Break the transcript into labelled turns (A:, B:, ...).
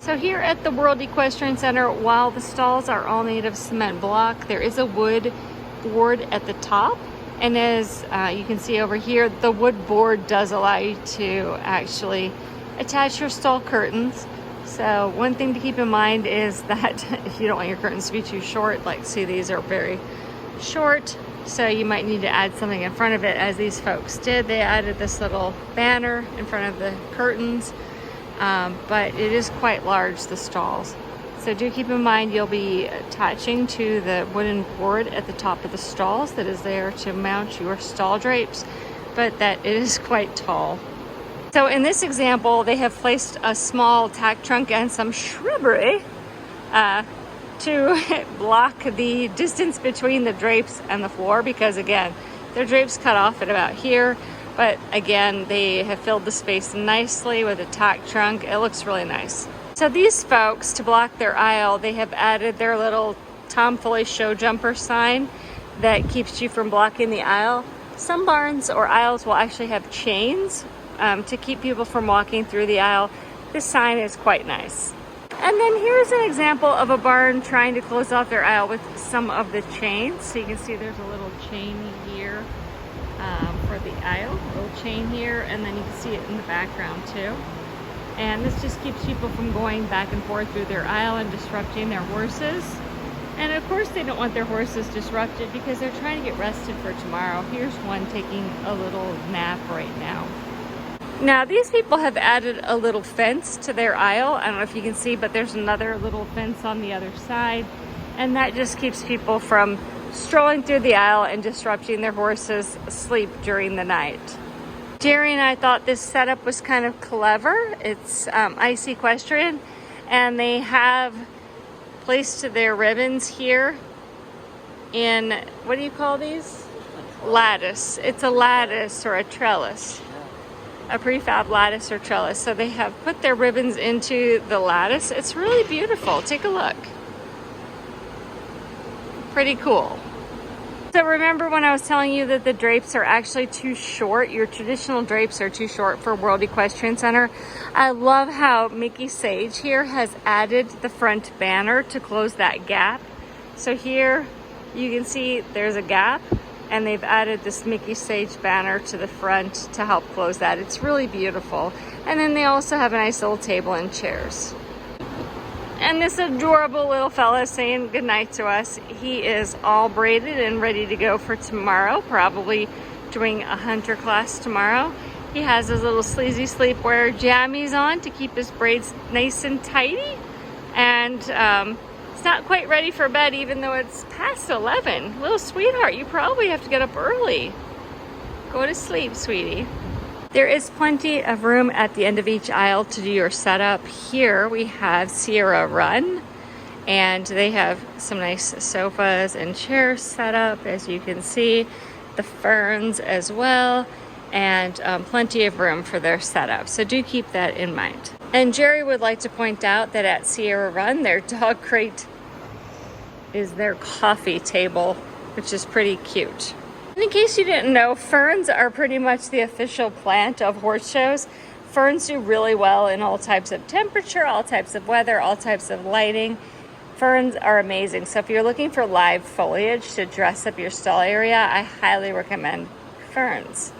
A: So here at the World Equestrian Center, while the stalls are all made of cement block, there is a wood board at the top. And as you can see over here, the wood board does allow you to actually attach your stall curtains. So one thing to keep in mind is that you don't want your curtains to be too short. Like, see, these are very short. So you might need to add something in front of it, as these folks did. They added this little banner in front of the curtains. But it is quite large, the stalls. So do keep in mind you'll be attaching to the wooden board at the top of the stalls that is there to mount your stall drapes, but that it is quite tall. So in this example, they have placed a small tack trunk and some shrubbery to block the distance between the drapes and the floor, because again, their drapes cut off at about here. But again, they have filled the space nicely with a tack trunk. It looks really nice. So these folks, to block their aisle, they have added their little tomfooly show jumper sign that keeps you from blocking the aisle. Some barns or aisles will actually have chains to keep people from walking through the aisle. This sign is quite nice. And then here's an example of a barn trying to close off their aisle with some of the chains. So you can see there's a little chain here. For the aisle, a little chain here, and then you can see it in the background too. And this just keeps people from going back and forth through their aisle and disrupting their horses. And of course they don't want their horses disrupted because they're trying to get rested for tomorrow. Here's one taking a little nap right now. Now these people have added a little fence to their aisle. I don't know if you can see, but there's another little fence on the other side. And that just keeps people from strolling through the aisle and disrupting their horses' sleep during the night. Jerry and I thought this setup was kind of clever. It's Ice Equestrian, and they have placed their ribbons here in, what do you call these? Lattice. It's a lattice or a trellis. A prefab lattice or trellis. So they have put their ribbons into the lattice. It's really beautiful. Take a look. Pretty cool. So remember when I was telling you that the drapes are actually too short? Your traditional drapes are too short for World Equestrian Center. I love how Mickey Sage here has added the front banner to close that gap. So here you can see there's a gap, and they've added this Mickey Sage banner to the front to help close that. It's really beautiful. And then they also have a nice little table and chairs. And this adorable little fella saying goodnight to us. He is all braided and ready to go for tomorrow, probably doing a hunter class tomorrow. He has his little sleazy sleepwear jammies on to keep his braids nice and tidy. And it's not quite ready for bed, even though it's past 11. Little sweetheart, you probably have to get up early. Go to sleep, sweetie. There is plenty of room at the end of each aisle to do your setup. Here we have Sierra Run, and they have some nice sofas and chairs set up, as you can see. The ferns as well, and plenty of room for their setup. So do keep that in mind. And Jerry would like to point out that at Sierra Run, their dog crate is their coffee table, which is pretty cute. And in case you didn't know, ferns are pretty much the official plant of horse shows. Ferns do really well in all types of temperature, all types of weather, all types of lighting. Ferns are amazing. So if you're looking for live foliage to dress up your stall area, I highly recommend ferns.